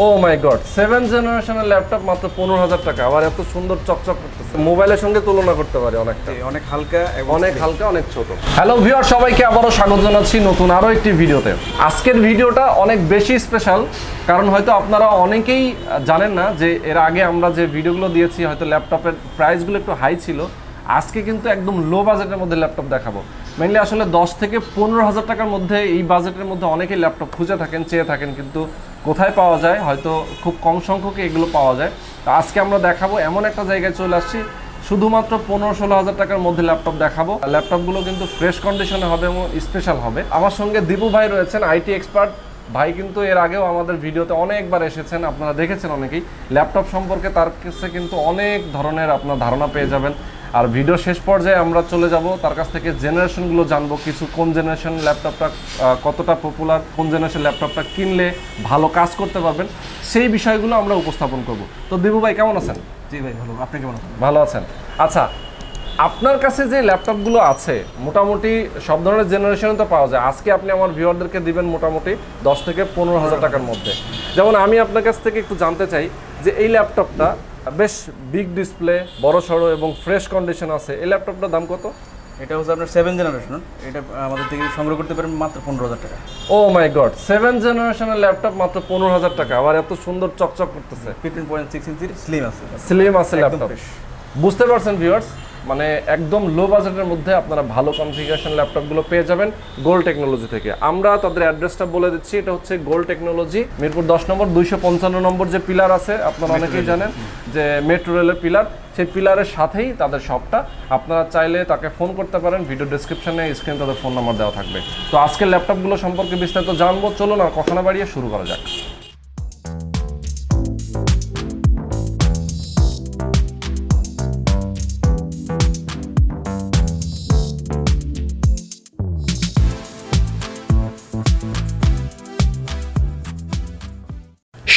ও মাই god, 7 জেনারেশনের laptop মাত্র 15,000 টাকা, আবার এত সুন্দর চকচক করতেছে। মোবাইলের সঙ্গে তুলনা করতে পারে অনেকটা, অনেক হালকা এবং অনেক হালকা, অনেক ছোট। হ্যালো ভিউয়ার, সবাইকে আবারও স্বাগত জানাচ্ছি নতুন আরও একটি ভিডিওতে। আজকের ভিডিওটা অনেক বেশি স্পেশাল, কারণ হয়তো আপনারা অনেকেই জানেন না যে এর আগে আমরা যে ভিডিওগুলো দিয়েছি হয়তো ল্যাপটপের প্রাইসগুলো একটু হাই ছিল। আজকে কিন্তু একদম লো বাজেটের মধ্যে ল্যাপটপ দেখাবো। মেইনলি আসলে 10 থেকে 15,000 টাকার মধ্যে এই বাজেটের মধ্যে অনেকেই ল্যাপটপ খুঁজে থাকেন, চেয়ে থাকেন, কিন্তু কোথায় পাওয়া যায় হয়তো খুব কম সংখ্যকে এগুলো পাওয়া যায়। তো আজকে আমরা দেখাবো, এমন একটা জায়গায় চলে আসছি শুধুমাত্র 15-16,000 টাকার মধ্যে ল্যাপটপ দেখাবো। ল্যাপটপগুলো কিন্তু ফ্রেশ কন্ডিশনে হবে এবং স্পেশাল হবে। আমার সঙ্গে দীপু ভাই রয়েছেন, আইটি এক্সপার্ট ভাই, কিন্তু এর আগেও আমাদের ভিডিওতে অনেকবার এসেছেন, আপনারা দেখেছেন অনেকেই। ল্যাপটপ সম্পর্কে তার কাছে কিন্তু অনেক ধরনের আপনার ধারণা পেয়ে যাবেন। আর ভিডিও শেষ পর্যায়ে আমরা চলে যাব তার কাছ থেকে জেনারেশনগুলো জানবো, কিছু কোন জেনারেশন ল্যাপটপটা কতটা পপুলার, কোন জেনারেশন ল্যাপটপটা কিনলে ভালো কাজ করতে পারবেন, সেই বিষয়গুলো আমরা উপস্থাপন করব। তো দীপু ভাই কেমন আছেন? জি ভাই ভালো, আপনি কেমন আছেন? ভালো আছেন। আচ্ছা, আপনার কাছে যে ল্যাপটপগুলো আছে মোটামুটি সব ধরনের জেনারেশনে তো পাওয়া যায়। আজকে আপনি আমার ভিউয়ারদেরকে দিবেন মোটামুটি 10 থেকে 15,000 টাকার মধ্যে। যেমন আমি আপনার কাছ থেকে একটু জানতে চাই যে এই ল্যাপটপটা বেশ বিগ ডিসপ্লে, বড় সড়ো এবং ফ্রেশ কন্ডিশন আছে, এই ল্যাপটপটার দাম কত? এটা হচ্ছে আপনার 7 জেনারেশন, এটা আমাদের থেকে সংগ্রহ করতে পারেন মাত্র 15,000 টাকা। ও মাই গড, 7 জেনারেশনের ল্যাপটপ মাত্র 15,000 টাকা, আবার এত সুন্দর চকচক করতেছে। 15.6 ইঞ্চির স্লিম আছে, স্লিম আছে ল্যাপটপ। বুঝতে পারছেন ভিউয়ার্স, মানে একদম লো বাজেটের মধ্যে আপনারা ভালো কনফিগারেশন ল্যাপটপগুলো পেয়ে যাবেন গোল্ড টেকনোলজি থেকে। আমরা তাদের অ্যাড্রেসটা বলে দিচ্ছি, এটা হচ্ছে গোল্ড টেকনোলজি, মিরপুর 10 নম্বর 255 নম্বর যে পিলার আছে, আপনারা অনেকেই জানেন যে মেট্রো রেলের পিলার, সেই পিলারের সাথেই তাদের শপটা। আপনারা চাইলে তাকে ফোন করতে পারেন, ভিডিও ডেসক্রিপশনে স্ক্রিনে তাদের ফোন নাম্বার দেওয়া থাকবে। তো আজকের ল্যাপটপগুলো সম্পর্কে বিস্তারিত জানবো, চলুন আর কথা না বাড়িয়ে শুরু করা যাক।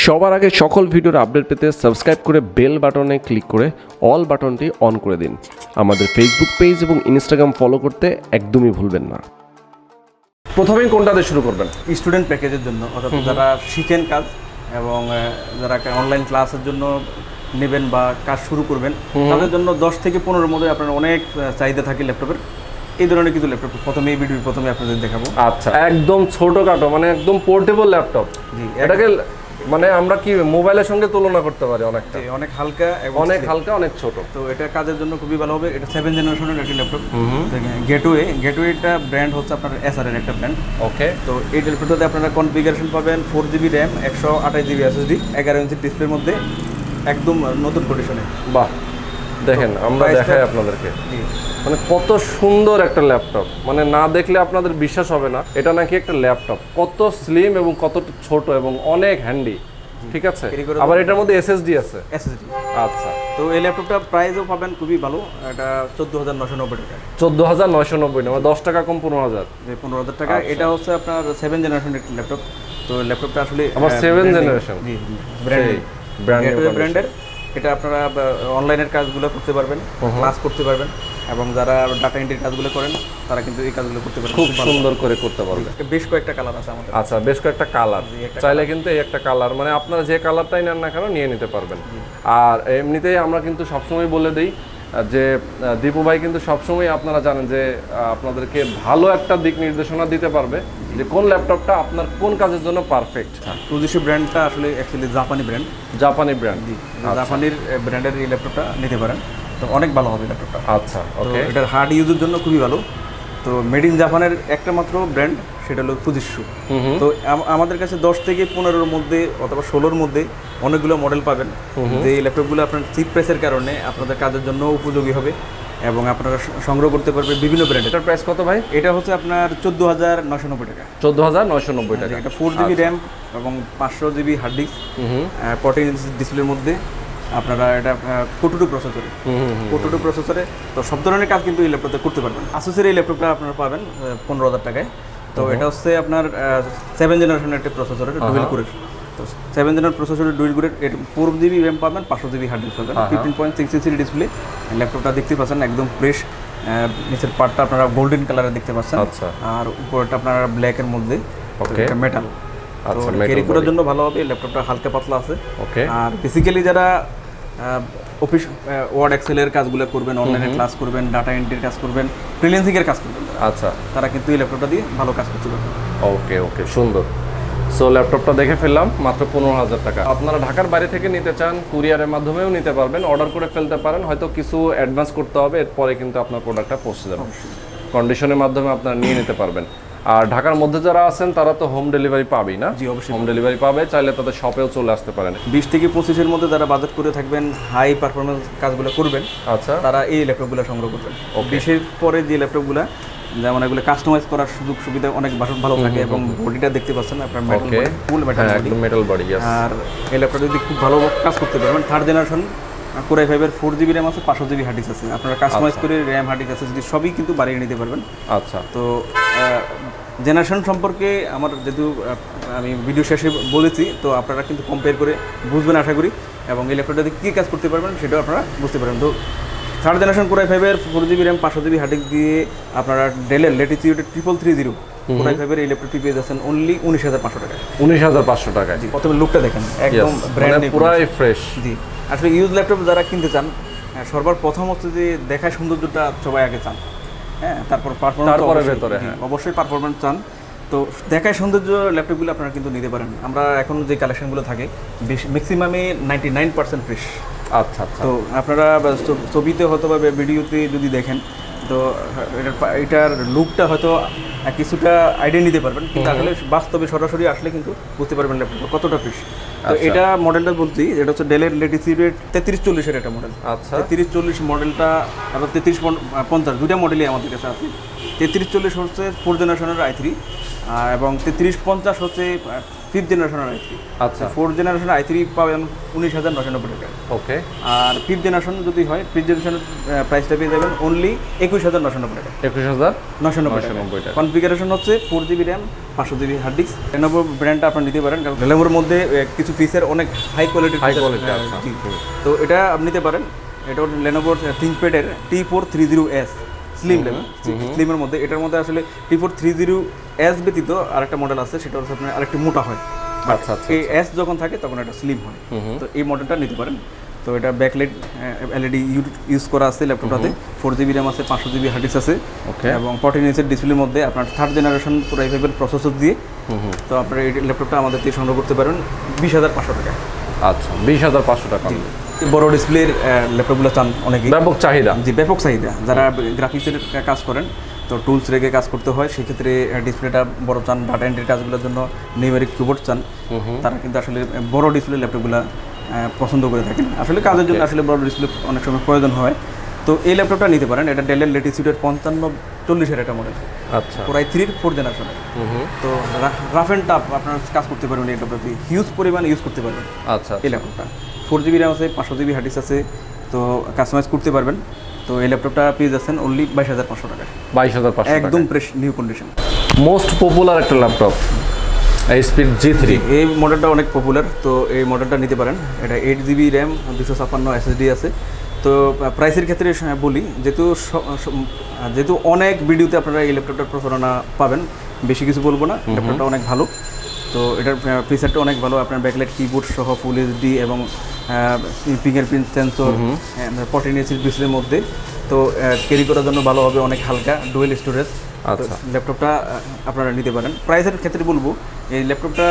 সবার আগে সকল ভিডিওর আপডেট পেতে সাবস্ক্রাইব করে বেল বাটনে ক্লিক করে অল বাটনটি অন করে দিন। আমাদের ফেসবুক পেজ এবং ইনস্টাগ্রাম ফলো করতে একদমই ভুলবেন না। প্রথমেই কোনটা দিয়ে শুরু করবেন? স্টুডেন্ট প্যাকেজের জন্য, অর্থাৎ যারা শিখেন কাজ এবং যারা অনলাইন ক্লাসের জন্য নেবেন বা কাজ শুরু করবেন, তাদের জন্য 10 থেকে 15-এর মধ্যে আপনার অনেক চাহিদা থাকে ল্যাপটপের। এই ধরনের কিছু ল্যাপটপ প্রথমে এই ভিডিওর প্রথমে আপনাদের দেখাবো। আচ্ছা, একদম ছোটখাটো, মানে একদম পোর্টেবল ল্যাপটপ। জি, এটাকে মানে আমরা কি মোবাইলের সঙ্গে তুলনা করতে পারি অনেকটা? অনেক হালকা এবং অনেক হালকা, অনেক ছোট। তো এটা কাজের জন্য খুবই ভালো হবে। এটা 7 জেনারেশনের একটি ল্যাপটপ। গেটওয়েটা ব্র্যান্ড হচ্ছে আপনার এসআরের একটা ব্র্যান্ড। ওকে। তো এই ল্যাপটপটাতে আপনারা কনফিগারেশন পাবেন 4GB র্যাম, 128GB SSD, 11 ইঞ্চি ডিসপ্লের মধ্যে, একদম নতুন কন্ডিশনে। বাহ, দেখেন আমরা দেখাই আপনাদেরকে, মানে কত সুন্দর একটা ল্যাপটপ, মানে না দেখলে আপনাদের বিশ্বাস হবে না এটা নাকি একটা ল্যাপটপ। কত স্লিম এবং কত ছোট এবং অনেক হ্যান্ডি, ঠিক আছে। আবার এটার মধ্যে এসএসডি আছে। আচ্ছা, তো এই ল্যাপটপটা প্রাইসও পাবেন খুবই ভালো, এটা 14,990 টাকা। 14,990 না, 10 টাকা কম, 15,000। 15,000 টাকা। এটা হচ্ছে আপনার 7 জেনারেশনের একটি ল্যাপটপ। তো ল্যাপটপটা আসলে আবার 7 জেনারেশন, জি, ব্র্যান্ডের। এটা আপনারা অনলাইনের কাজগুলো করতে পারবেন, ক্লাস করতে পারবেন, এবং যারা ডাটা এন্ট্রির কাজগুলো করেন তারা কিন্তু এই কাজগুলো করতে পারবেন, খুব সুন্দর করে করতে পারবেন। বেশ কয়েকটা কালার আছে আমাদের। আচ্ছা, বেশ কয়েকটা কালার, চাইলে কিন্তু এই একটা কালার, মানে আপনারা যে কালারটাই নেন না কেন নিয়ে নিতে পারবেন। আর এমনিতেই আমরা কিন্তু সবসময় বলে দিই যে দীপু ভাই কিন্তু সবসময় আপনারা জানেন যে আপনাদেরকে ভালো একটা দিক নির্দেশনা দিতে পারবে যে কোন ল্যাপটপটা আপনার কোন কাজের জন্য পারফেক্ট। চৌধুরী ব্র্যান্ডটা আসলে অ্যাকচুয়ালি জাপানি ব্র্যান্ড। জাপানি ব্র্যান্ড, জাপানির ব্র্যান্ডের এই ল্যাপটপটা নিতে পারেন, তো অনেক ভালো হবে ল্যাপটপটা। আচ্ছা, ওকে। এটার হার্ড ইউজের জন্য খুবই ভালো। তো মেড ইন জাপানের একটা মাত্র ব্র্যান্ড, সেটা হলো ফুজিশু। তো আমাদের কাছে 10 থেকে 15-এর মধ্যে অথবা 16-এর মধ্যে অনেকগুলো মডেল পাবেন, যে এই ল্যাপটপগুলো আপনার চিপ প্রাইসের কারণে আপনাদের কাজের জন্য উপযোগী হবে এবং আপনারা সংগ্রহ করতে পারবেন বিভিন্ন ব্র্যান্ডের। এটার প্রাইস কত ভাই? এটা হচ্ছে আপনার 14,990 টাকা। 14,990 টাকা। এটা 4GB র্যাম এবং 500GB হার্ড ডিস্ক, 14 ইঞ্চি ডিসপ্লের মধ্যে। আপনারা এটা কোটোটু প্রসেসরে, তো সব ধরনের কাজ কিন্তু এই ল্যাপটপে করতে পারবেন। আসুসের এই ল্যাপটপটা আপনারা পাবেন 15,000 টাকায়। তো এটা হচ্ছে আপনার 7 জেনারেশনের একটা প্রসেসরের, ডুয়েল কোরের। তো 7 জেনারেশন প্রসেসরের ডুয়েল কোরের, 4GB র্যাম পাবেন, 500GB হার্ড ডিস্ক পাবেন, 15.6 ইঞ্চির ডিসপ্লে। ল্যাপটপটা দেখতে পাচ্ছেন একদম ফ্রেশ, নিচের পার্টটা আপনারা গোল্ডেন কালারে দেখতে পাচ্ছেন। আচ্ছা, আর উপরটা আপনারা ব্ল্যাকের মধ্যে, মেটাল। আচ্ছা, ক্যারি করার জন্য ভালো হবে। ল্যাপটপটা হালকা পাতলা আছে। ওকে। আর বেসিক্যালি যারা অফিস ওয়ার্ড এক্সেলের কাজগুলো করবেন, অনলাইনে ক্লাস করবেন, ডাটা এন্ট্রির কাজ করবেন, ফ্রিল্যান্সিংয়ের কাজ করবেন, আচ্ছা, তারা কিন্তু এই ল্যাপটপটা দিয়ে ভালো কাজ করতে পারবেন। ওকে ওকে, সুন্দর। সো ল্যাপটপটা দেখে ফেললাম, মাত্র 15,000 টাকা। আপনারা ঢাকার বাইরে থেকে নিতে চান, কুরিয়ারের মাধ্যমেও নিতে পারবেন, অর্ডার করে ফেলতে পারেন। হয়তো কিছু অ্যাডভান্স করতে হবে, এরপরে কিন্তু আপনার প্রোডাক্টটা পৌঁছে যাবে। কন্ডিশনের মাধ্যমে আপনারা নিয়ে নিতে পারবেন। আর ঢাকার মধ্যে যারা আছেন তারা তো হোম ডেলিভারি পাবেই না? জি, অবশ্যই হোম ডেলিভারি পাবে, চাইলে তাদের শপেও চলে আসতে পারেন। 20 থেকে 25-এর মধ্যে যারা বাজেট করে থাকবেন, হাই পারফরমেন্স কাজগুলো করবেন, আচ্ছা, তারা এই ল্যাপটপগুলো সংগ্রহ করবেন। 20-এর পরে যে ল্যাপটপগুলো, যেমন এগুলো কাস্টমাইজ করার সুযোগ সুবিধা অনেক ভালো থাকে, এবং বডিটা দেখতে পাচ্ছেন আপনার মেটাল বডি, ফুল মেটাল বডি, একদম মেটাল বডি। আর এই ল্যাপটপ যদি খুব ভালো কাজ করতে পারবেন, 3rd জেনারেশন কোরাই 5-এর 4GB র্যাম আছে, 500GB হার্ড ডিস্ক আছে। আপনারা কাস্টমাইজ করে র্যাম, হার্ড ডিস্ক আছে যদি সবই কিন্তু বাড়িয়ে নিতে পারবেন। আচ্ছা, তো জেনারেশন সম্পর্কে আমার যেহেতু আমি ভিডিও শেষে বলেছি, তো আপনারা কিন্তু কম্পেয়ার করে বুঝবেন আশা করি, এবং এই ল্যাপটপটাতে কী কাজ করতে পারবেন সেটাও আপনারা বুঝতে পারবেন। তো 3rd জেনারেশন কোরাই 5-এর 4GB RAM, 500GB hard disk দিয়ে আপনারা ডেলের লেটিটিউড 3330 কোরাই 5-এর এই ল্যাপটপটি পেয়ে যাচ্ছেন অনলি 19,500 টাকায়। 19,500 টাকায়। প্রথমে লুকটা দেখেন, একদম ব্র্যান্ড নিউ, পুরাই ফ্রেশ। জি, আসলে ইউজ ল্যাপটপ যারা কিনতে চান, সর্বপ্রথম হচ্ছে যে দেখায় সৌন্দর্যটা সবাই আগে চান, হ্যাঁ, তারপর পারফরমেন্স, তারপরে ভেতরে, অবশ্যই পারফরমেন্স চান। তো দেখায় সৌন্দর্য ল্যাপটপগুলো আপনারা কিন্তু নিতে পারেন। আমরা এখন যে কালেকশনগুলো থাকে ম্যাক্সিমামে 99% ফ্রেশ। আচ্ছা আচ্ছা। তো আপনারা ছবিতে হয়তো বা ভিডিওতে যদি দেখেন, তো এটার লুকটা হয়তো কিছুটা আইডিয়া নিতে পারবেন, কিন্তু আসলে বাস্তবে সরাসরি আসলে কিন্তু বুঝতে পারবেন ল্যাপটপটা কতটা ফ্রেশ। তো এটা মডেলটা বলছি, এটা হচ্ছে ডেলের লেটিটিউড 3340-এর একটা মডেল। আচ্ছা, 3340 মডেলটা, আবার 3350 দুইটা মডেলই আমাদের কাছে আছে। 3340 হচ্ছে 4th জেনারেশনের i3, এবং 3350 হচ্ছে 5th জেনারেশনের i3। আচ্ছা, 4th জেনারেশনের i3 পাবেন 19,990 টাকা। ওকে। আর 5th জেনারেশন যদি হয়, 5th জেনারেশনের প্রাইসটা পেয়ে যাবেন অনলি 21,990 টাকা। 21,990 টাকা। কনফিগারেশন হচ্ছে 4GB RAM, 500GB hard disk. Lenovo ব্র্যান্ডটা আপনারা নিতে পারেন, কারণ লেনোভোর মধ্যে কিছু ফিচার অনেক হাই কোয়ালিটির, তো এটা আপনি নিতে পারেন। এটা হচ্ছে লেনোভোর থিঙ্কপ্যাডের T430S স্লিম লেভেল, স্লিমের মধ্যে। এটার মধ্যে আসলে T430S ব্যতীত আরেকটা মডেল আছে, সেটা হচ্ছে আপনার আরেকটু মোটা হয়। আচ্ছা আচ্ছা, এই এস যখন থাকে তখন এটা স্লিম হয়। তো এই মডেলটা নিতে পারেন। তো এটা ব্যাকলাইট এলইডি ইউজ করা আছে ল্যাপটপটাতে, 4GB র্যাম আছে, 500GB হার্ড ডিস্ক আছে, এবং 14 ইঞ্চের ডিসপ্লের মধ্যে আপনার 3rd জেনারেশন কোরাই 5-এর প্রসেসর দিয়ে। তো আপনারা এই ল্যাপটপটা আমাদের থেকে সংগ্রহ করতে পারেন 20,500 টাকা। আচ্ছা, 20,500 টাকা। বড় ডিসপ্লের ল্যাপটপগুলো চান অনেকে, ব্যাপক চাহিদা। জি, ব্যাপক চাহিদা। যারা গ্রাফিক্সের কাজ করেন, তো টুলস রেখে কাজ করতে হয়, সেক্ষেত্রে ডিসপ্লেটা বড় চান, ডাটা এন্ট্রির কাজগুলোর জন্য নিউমেরিক কিবোর্ড চান, তারা কিন্তু আসলে বড় ডিসপ্লে ল্যাপটপগুলো পছন্দ করে থাকেন। আসলে কাজের জন্য আসলে বড় ডিসপ্লে অনেক সময় প্রয়োজন হয়। তো এই ল্যাপটপটা নিতে পারেন। এটা ডেলের লেটিটিউডের 5540-এর একটা মডেল। আচ্ছা, কোরাই 3-এর 4th জেনারেশনের। তো রাফ অ্যান্ড টাফ আপনার কাজ করতে পারবেন এই ল্যাপটপটি, হিউজ পরিমাণে ইউজ করতে পারবেন। আচ্ছা, এই ল্যাপটপটা 4GB র্যাম আছে, 500GB হার্ড ডিস্ক আছে, তো কাস্টমাইজ করতে পারবেন। তো এই ল্যাপটপটা পেয়ে যাচ্ছেন অনলি 22,500 টাকা। 22,500 একদম fresh new condition. Most popular একটা ল্যাপটপ HP G3। এই মডেলটা অনেক পপুলার, তো এই মডেলটা নিতে পারেন। এটা 8GB র্যাম, 256 SSD আছে। তো প্রাইসের ক্ষেত্রে বলি, যেহেতু অনেক ভিডিওতে আপনারা এই ল্যাপটপটার প্রচারণা পাবেন, বেশি কিছু বলবো না। ল্যাপটপটা অনেক ভালো, তো এটার ফিচারটা অনেক ভালো। আপনার ব্যাকলাইট কিবোর্ড সহ ফুল এইচডি এবং ফিঙ্গারপ্রিন্ট সেন্সর, 14 ইঞ্চির ডিসপ্লের মধ্যে। তো ক্যারি করার জন্য ভালো হবে, অনেক হালকা, ডুয়েল স্টোরেজ। আচ্ছা, ল্যাপটপটা আপনারা নিতে পারেন। প্রাইসের ক্ষেত্রে বলবো, এই ল্যাপটপটা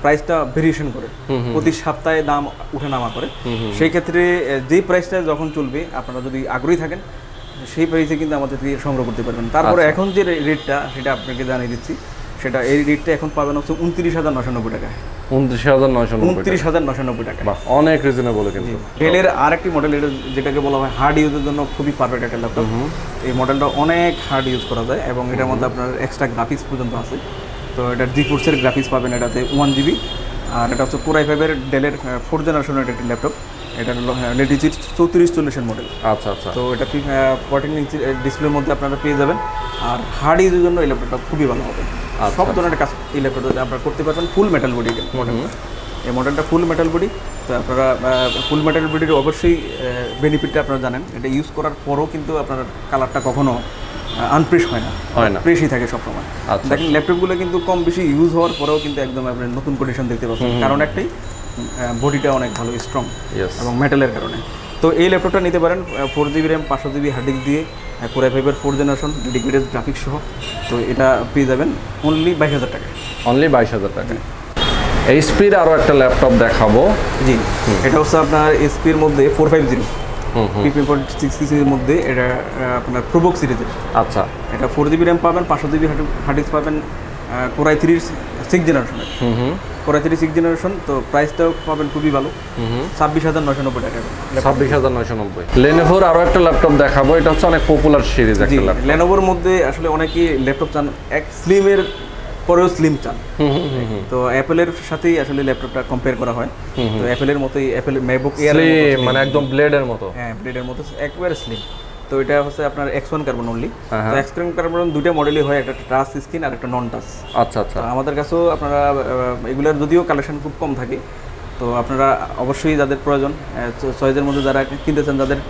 প্রাইসটা ভেরিয়েশন করে, প্রতি সপ্তাহে দাম উঠে নামা করে। সেই ক্ষেত্রে যেই প্রাইসটা যখন চলবে, আপনারা যদি আগ্রহী থাকেন, সেই প্রাইসে কিন্তু আমাদের থেকে সংগ্রহ করতে পারবেন। তারপরে এখন যে রেটটা, সেটা আপনাকে জানিয়ে দিচ্ছি। সেটা এই রেটটা এখন পাবেন হচ্ছে 29,990 টাকায়। 29,990 টাকা, অনেক রিজনেবল। কিন্তু ডেলের আরেকটি মডেল, এটা যেটাকে বলা হয় হার্ড ইউজের জন্য খুবই পারফেক্ট একটা ল্যাপটপ। এই মডেলটা অনেক হার্ড ইউজ করা যায়, এবং এটার মধ্যে আপনার এক্সট্রা গ্রাফিক্স পর্যন্ত আছে। তো এটা জিফোর্সের গ্রাফিক্স পাবেন এটাতে 1GB। আর এটা হচ্ছে কোরাই 5-এর ডেলের 4th জেনারেশনের একটি ল্যাপটপ। এটা লেটিটিউড 3440-এর মডেল। আচ্ছা আচ্ছা। তো এটা 14 ইঞ্চি ডিসপ্লের মধ্যে আপনারা পেয়ে যাবেন। আর হার্ড ইউজের জন্য এই ল্যাপটপটা খুবই ভালো হবে। সব ধরনের কাজ এই ল্যাপটপটা আপনারা করতে পারবেন। ফুল মেটাল বডি মডেলটা, এই মডেলটা ফুল মেটাল বডি। তো আপনারা ফুল মেটাল বডির অবশ্যই বেনিফিটটা আপনারা জানেন। এটা ইউজ করার পরও কিন্তু আপনার কালারটা কখনো আনপ্রেস হয় না, প্রেসই থাকে সবসময়। আচ্ছা। দেখেন ল্যাপটপগুলো কিন্তু কম বেশি ইউজ হওয়ার পরেও কিন্তু একদম আপনি নতুন কন্ডিশন দেখতে পাচ্ছেন, কারণ একটাই বডিটা অনেক ভালো স্ট্রং এবং মেটালের কারণে। তো এই ল্যাপটপটা নিতে পারেন 4GB RAM 500GB hard disk দিয়ে, Core i5 এর 4th জেনারেশন ডেডিকেটেড গ্রাফিক্স সহ। তো এটা পেয়ে যাবেন অনলি 22,000 টাকায়। অনলি 22,000 টাকায়। এইচপির আরও একটা ল্যাপটপ দেখাবো। জি, এটা হচ্ছে আপনার এইচপির মধ্যে 450 P.6 এর মধ্যে, এটা আপনার প্রোবুক সিরিজের। আচ্ছা, এটা 4GB র্যাম পাবেন, 500GB হার্ড ডিস্ক পাবেন, Core i3 6th জেনারেশনের। Core i3 6th generation. তো প্রাইসটাও পাবেন খুবই ভালো, 26,990 টাকা। 26,990। লেনোভোর আরও একটা ল্যাপটপ দেখাবো, এটা হচ্ছে অনেক পপুলার সিরিজ একটা ল্যাপটপ। লেনোভোর মধ্যে আসলে অনেকেই ল্যাপটপ চান এক স্লিমের পরেও স্লিম চান। তো অ্যাপেলের সাথেই আসলে ল্যাপটপটা কম্পেয়ার করা হয়। তো অ্যাপেলের মতোই অ্যাপেল ম্যাকবুক এয়ার মানে একদম ব্লেডের মতো। হ্যাঁ, ব্লেডের মতো একেবারে স্লিম। তো এটা হচ্ছে আপনার X1 কার্বন অনলি। তো X1 কার্বন দুইটা মডেলই হয়, একটা টাচ স্ক্রিন আর একটা নন টাচ। আচ্ছা আচ্ছা। আমাদের কাছেও আপনারা এগুলোর যদিও কালেকশন খুব কম থাকে, তো আপনারা অবশ্যই যাদের প্রয়োজন চয়েসের মধ্যে যারা কিনতে চান, যাদের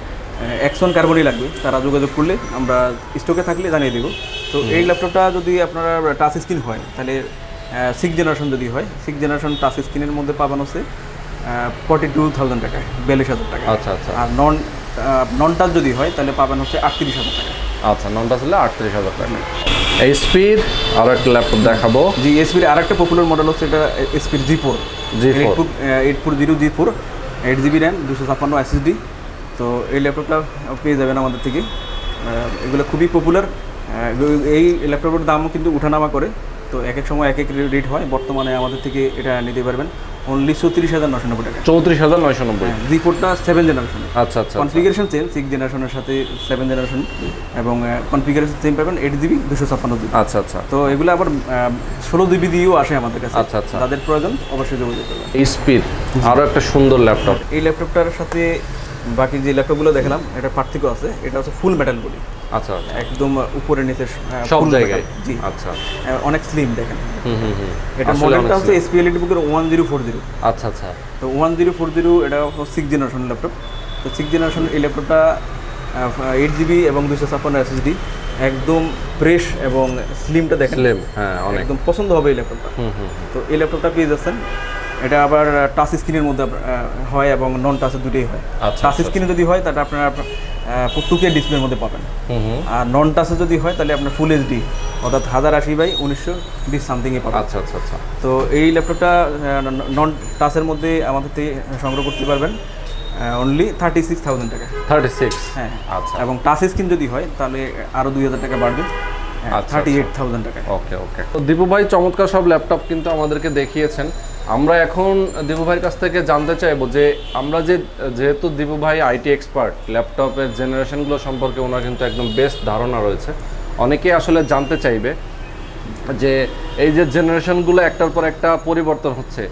X1 কার্বনই লাগবে, তারা যোগাযোগ করলে আমরা স্টকে থাকলে জানিয়ে দেবো। তো এই ল্যাপটপটা যদি আপনারা টাচ স্ক্রিন হয়, তাহলে 6th জেনারেশন যদি হয়, 6th জেনারেশন টাচ স্ক্রিনের মধ্যে পাবেন হচ্ছে 42,000 টাকায়, 42,000 টাকা। আচ্ছা আচ্ছা। আর নন টাচ যদি হয়, তাহলে পাবেন হচ্ছে 38,000 টাকা। আচ্ছা, নন টাচ হলে 38,000 টাকা। এইচপির আরও একটা ল্যাপটপ দেখাবো। জি, এইচপির আর একটা পপুলার মডেল হচ্ছে এটা এইচপির G4 840 G4, 8GB RAM 256 SSD। তো এই ল্যাপটপটা পেয়ে যাবেন আমাদের থেকে। এগুলো খুবই পপুলার। এই ল্যাপটপের দামও কিন্তু উঠানামা করে, তো এক এক সময় এক এক রেট হয়। বর্তমানে আমাদের থেকে এটা নিতে পারবেন অনলি 34,990 টাকা। 34,990। G4টা 7th জেনারেশন। আচ্ছা আচ্ছা। কনফিগারেশন সেম 6th জেনারেশনের সাথে 7th জেনারেশন, এবং কনফিগারেশন সেম পাবেন 8GB 256GB। আচ্ছা আচ্ছা। তো এগুলো আবার 16GB দিয়েও আসে আমাদের কাছে। আচ্ছা আচ্ছা। তাদের প্রয়োজন অবশ্যই যোগাযোগ করবেন। এইচপির আরও একটা সুন্দর ল্যাপটপ। এই ল্যাপটপটার সাথে বাকি যে ল্যাপটপগুলো দেখালাম, এটা পার্থক্য আছে। এটা হচ্ছে ফুল মেটাল বডি। আচ্ছা, একদম উপরে নিচে সব জায়গায়। জি, আচ্ছা, অনেক স্লিম দেখেন। এটা মডেলটা হচ্ছে এসপি এলিটবুকের 1040। আচ্ছা আচ্ছা। তো 1040 এটা 6th জেনারেশন ল্যাপটপ। তো 6th জেনারেশন এই ল্যাপটপটা 8GB এবং 256 SSD, একদম ফ্রেশ এবং স্লিমটা দেখেন। স্লিম, হ্যাঁ, একদম পছন্দ হবে এই ল্যাপটপটা। তো এই ল্যাপটপটা পেয়ে যাচ্ছেন। এটা আবার টাচ স্ক্রিনের মধ্যে হয় এবং নন টাচের দুটোই হয়। টাচ স্ক্রিনে যদি হয় তাহলে আপনারা 2K ডিসপ্লের মধ্যে পাবেন, আর নন টাচে যদি হয় তাহলে আপনার ফুল HD অর্থাৎ 1080x1920 সামথিংয়ে পাবেন। আচ্ছা আচ্ছা আচ্ছা। তো এই ল্যাপটপটা নন টাচের মধ্যে আমাদের থেকে সংগ্রহ করতে পারবেন অনলি 36,000 টাকা। 36, হ্যাঁ আচ্ছা। এবং টাচ স্ক্রিন যদি হয় তাহলে আরও 2,000 টাকা বাড়বে, 38,000 টাকা। ওকে ওকে। তো দীপু ভাই চমৎকার সব ল্যাপটপ কিন্তু আমাদেরকে দেখিয়েছেন। আমরা এখন দীপু ভাইয়ের কাছ থেকে জানতে চাইবো যে আমরা যেহেতু দীপু ভাই আইটি এক্সপার্ট, ল্যাপটপের জেনারেশনগুলো সম্পর্কে ওনার কিন্তু একদম বেস্ট ধারণা রয়েছে। অনেকেই আসলে জানতে চাইবে যে এই যে জেনারেশনগুলো একটার পর একটা পরিবর্তন হচ্ছে,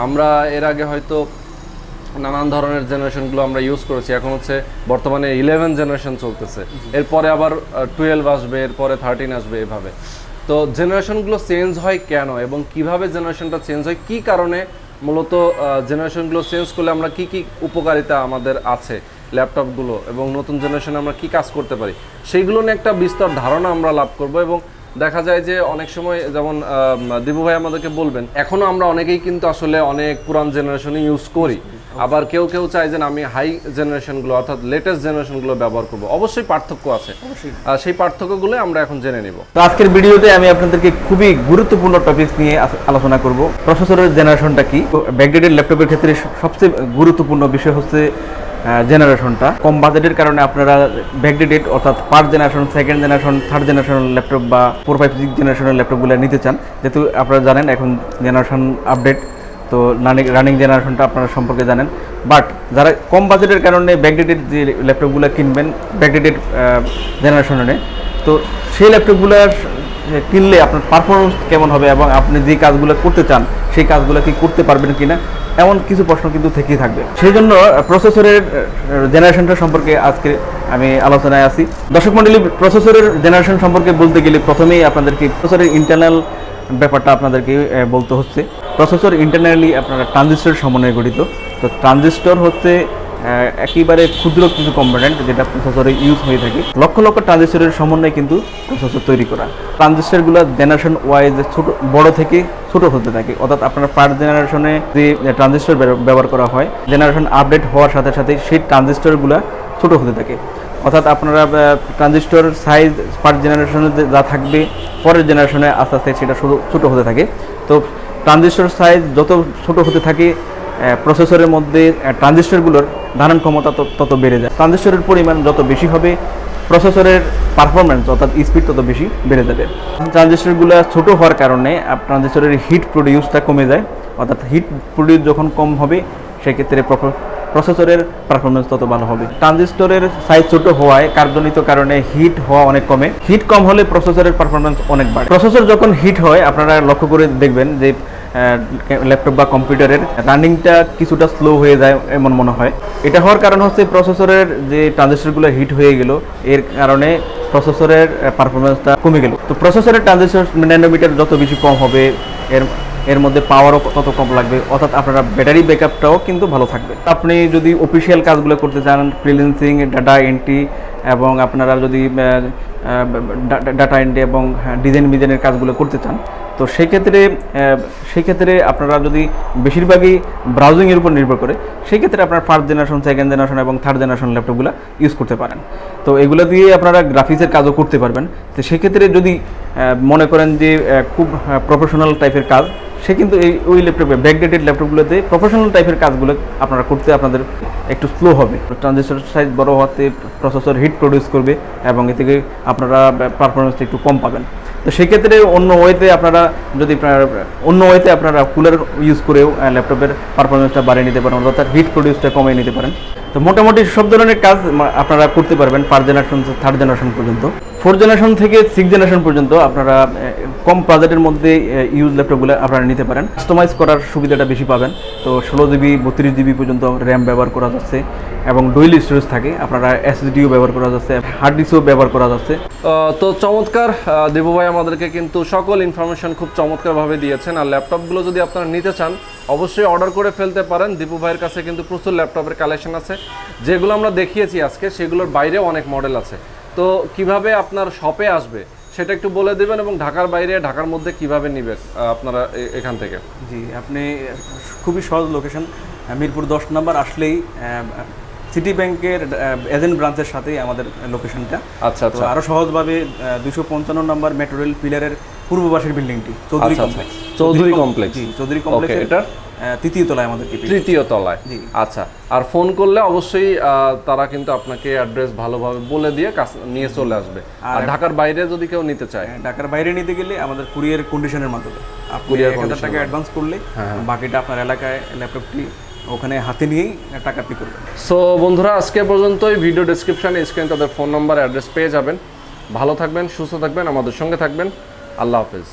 আমরা এর আগে হয়তো নানান ধরনের জেনারেশনগুলো আমরা ইউজ করেছি, এখন হচ্ছে বর্তমানে 11 জেনারেশন চলতেছে, এরপরে আবার 12 আসবে, এরপরে 13 আসবে, এভাবে। তো জেনারেশনগুলো চেঞ্জ হয় কেন এবং কিভাবে জেনারেশনটা চেঞ্জ হয়, কি কারণে মূলত জেনারেশনগুলো চেঞ্জ করলে আমরা কি কি উপকারিতা আমাদের আছে ল্যাপটপগুলো, এবং নতুন জেনারেশনে আমরা কি কাজ করতে পারি, সেইগুলো নিয়ে একটা বিস্তর ধারণা আমরা লাভ করব। এবং দেখা যায় যে অনেক সময় যেমন দীপু ভাই আমাদেরকে বলবেন, এখনও আমরা অনেকেই কিন্তু আসলে অনেক পুরান জেনারেশনই ইউজ করি, আবার কেউ কেউ চায় যে আমি হাই জেনারেশনগুলো অর্থাৎ লেটেস্ট জেনারেশনগুলো ব্যবহার করব। অবশ্যই পার্থক্য আছে, সেই পার্থক্যগুলো আমরা এখন জেনে নিব। তো আজকের ভিডিওতে আমি আপনাদেরকে খুবই গুরুত্বপূর্ণ টপিক নিয়ে আলোচনা করব। প্রসেসরের জেনারেশনটা কি। ব্যাকডেটেড ল্যাপটপের ক্ষেত্রে সবচেয়ে গুরুত্বপূর্ণ বিষয় হচ্ছে জেনারেশনটা। কম বাজেটের কারণে আপনারা ব্যাকডেটেড অর্থাৎ 1st generation, 2nd generation, 3rd generation laptop বা 4, 5, 6 জেনারেশনের ল্যাপটপগুলো নিতে চান, যেহেতু আপনারা জানেন এখন জেনারেশন আপডেট, তো রানিং জেনারেশনটা আপনারা সম্পর্কে জানেন। বাট যারা কম বাজেটের কারণে ব্যাকডেটেড যে ল্যাপটপগুলো কিনবেন ব্যাকডেটেড জেনারেশনে, তো সেই ল্যাপটপগুলো কিনলে আপনার পারফরমেন্স কেমন হবে এবং আপনি যে কাজগুলো করতে চান সেই কাজগুলো কি করতে পারবেন কিনা, এমন কিছু প্রশ্ন কিন্তু থেকেই থাকবে। সেই জন্য প্রসেসরের জেনারেশনটা সম্পর্কে আজকে আমি আলোচনায় আছি। দর্শক মণ্ডলী, প্রসেসরের জেনারেশন সম্পর্কে বলতে গেলে প্রথমেই আপনাদেরকে প্রসেসরের ইন্টারনাল ব্যাপারটা আপনাদেরকে বলতে হচ্ছে। প্রসেসর ইন্টারনালি আপনারা ট্রানজিস্টর সমন্বয়ে গঠিত। তো ট্রানজিস্টর হচ্ছে একেবারে ক্ষুদ্র কিছু কম্পোনেন্ট যেটা প্রসেসরে ইউজ হয়ে থাকে। লক্ষ লক্ষ ট্রানজিস্টরের সমন্বয়ে কিন্তু প্রসেসর তৈরি করা। ট্রানজিস্টরগুলো জেনারেশন ওয়াইজ ছোট বড় থেকে ছোট হতে থাকে, অর্থাৎ আপনার ফার্স্ট জেনারেশনে যে ট্রানজিস্টর ব্যবহার করা হয়, জেনারেশন আপডেট হওয়ার সাথে সাথে সেই ট্রানজিস্টরগুলো ছোট হতে থাকে। অর্থাৎ আপনারা ট্রানজিস্টর সাইজ ফার্স্ট জেনারেশনে যা থাকবে পরের জেনারেশনে আস্তে আস্তে সেটা ছোটো হতে থাকে। তো ট্রানজিস্টর সাইজ যত ছোট হতে থাকে প্রসেসরের মধ্যে ট্রানজিস্টরগুলোর ধারণ ক্ষমতা তত বেড়ে যায়। ট্রানজিস্টরের পরিমাণ যত বেশি হবে প্রসেসরের পারফরমেন্স অর্থাৎ স্পিড তত বেশি বেড়ে যাবে। ট্রানজিস্টরগুলো ছোটো হওয়ার কারণে ট্রানজিস্টরের হিট প্রডিউসটা কমে যায়, অর্থাৎ হিট প্রডিউস যখন কম হবে সেক্ষেত্রে প্রসেসরের পারফরমেন্স তত ভালো হবে। ট্রানজিস্টরের সাইজ ছোট হওয়ায় কার্যজনিত কারণে হিট হওয়া অনেক কমে। হিট কম হলে প্রসেসরের পারফরমেন্স অনেক বাড়ে। প্রসেসর যখন হিট হয় আপনারা লক্ষ্য করে দেখবেন যে ল্যাপটপ বা কম্পিউটারের রানিংটা কিছুটা স্লো হয়ে যায় এমন মনে হয়। এটা হওয়ার কারণ হচ্ছে প্রসেসরের যে ট্রানজিস্টরগুলো হিট হয়ে গেল, এর কারণে প্রসেসরের পারফরমেন্সটা কমে গেল। তো প্রসেসরের ট্রানজিস্টর ন্যানোমিটার যত বেশি কম হবে এর মধ্যে পাওয়ারও তত কম লাগবে, অর্থাৎ আপনারা ব্যাটারি ব্যাকআপটাও কিন্তু ভালো থাকবে। আপনি যদি অফিসিয়াল কাজগুলো করতে চান, ফ্রিল্যান্সিং, ডাটা এন্ট্রি এবং আপনারা যদি ডাটা এন্ট্রি এবং ডিজাইনের কাজগুলো করতে চান, তো সেক্ষেত্রে আপনারা যদি বেশিরভাগই ব্রাউজিংয়ের উপর নির্ভর করে, সেক্ষেত্রে আপনার ফার্স্ট জেনারেশন, সেকেন্ড জেনারেশন এবং থার্ড জেনারেশন ল্যাপটপগুলো ইউজ করতে পারেন। তো এগুলো দিয়ে আপনারা গ্রাফিক্সের কাজও করতে পারবেন। তো সেক্ষেত্রে যদি মনে করেন যে খুব প্রফেশনাল টাইপের কাজ, সে কিন্তু ওই ল্যাপটপে ব্যাকডেটেড ল্যাপটপগুলোতে প্রফেশনাল টাইপের কাজগুলো আপনারা করতে আপনাদের একটু স্লো হবে। ট্রানজিস্টর সাইজ বড় হওয়াতে প্রসেসর হিট প্রডিউস করবে এবং এ থেকে আপনারা পারফরমেন্সটা একটু কম পাবেন। তো সেক্ষেত্রে অন্য ওয়েতে আপনারা কুলার ইউজ করেও ল্যাপটপের পারফরমেন্সটা বাড়িয়ে নিতে পারেন, অর্থাৎ হিট প্রডিউসটা কমিয়ে নিতে পারেন। তো মোটামুটি সব ধরনের কাজ আপনারা করতে পারবেন ফার্স্ট জেনারেশন থার্ড জেনারেশন পর্যন্ত। ফোর্থ জেনারেশন থেকে সিক্স জেনারেশন পর্যন্ত আপনারা কম বাজেটের মধ্যে ইউজ ল্যাপটপগুলো আপনারা নিতে পারেন। কাস্টমাইজ করার সুবিধাটা বেশি পাবেন। তো 16 জিবি 32 জিবি পর্যন্ত র্যাম ব্যবহার করা যাচ্ছে এবং ডুয়াল স্টোরেজ থাকে, আপনারা এসএসডিও ব্যবহার করা যাচ্ছে, হার্ড ডিস্কও ব্যবহার করা যাচ্ছে। তো চমৎকার, দেবু ভাই আমাদেরকে কিন্তু সকল ইনফরমেশন খুব চমৎকারভাবে দিয়েছেন। আর ল্যাপটপগুলো যদি আপনারা নিতে চান অবশ্যই অর্ডার করে ফেলতে পারেন। দীপু ভাইয়ের কাছে কিন্তু প্রচুর ল্যাপটপের কালেকশন আছে, যেগুলো আমরা দেখিয়েছি আজকে, সেগুলোর বাইরেও অনেক মডেল আছে। তো কিভাবে আপনার শপে আসবে সেটা একটু বলে দেবেন, এবং ঢাকার বাইরে ঢাকার মধ্যে কিভাবে নেবে আপনারা এখান থেকে? জি, আপনি খুবই সহজ লোকেশন, মিরপুর 10 নম্বর আসলেই সিটি ব্যাংকের এজেন্ট ব্রাঞ্চের সাথেই আমাদের লোকেশনটা। আচ্ছা আচ্ছা। আরও সহজভাবে 255 নম্বর মেট্রো রেল পিলারের পূর্ব পাশের বিল্ডিংটি চৌধুরী কমপ্লেক্স। চৌধুরি কমপ্লেক্স, জি, চৌধুরী কমপ্লেক্স। এটা তৃতীয় তলায় আমাদের, তৃতীয় তলায়। আচ্ছা, আর ফোন করলে অবশ্যই তারা কিন্তু আপনাকে অ্যাড্রেস ভালোভাবে বলে দিয়ে নিয়ে চলে আসবে। আর ঢাকার বাইরে যদি কেউ নিতে চায়, ঢাকার বাইরে নিতে গেলে আমাদের কুরিয়ার কন্ডিশনের মাধ্যমে আপনি 1000 টাকা অ্যাডভান্স করলে বাকিটা আপনার এলাকায় ল্যাপটপটি ওখানে হাতে নিয়েই টাকা পে করবেন। সো বন্ধুরা, আজকে পর্যন্তই। ভিডিও ডেসক্রিপশনে স্ক্রিনে তাদের ফোন নাম্বার, অ্যাড্রেস পেয়ে যাবেন। ভালো থাকবেন, সুস্থ থাকবেন, আমাদের সঙ্গে থাকবেন। আল্লাহ হাফেজ।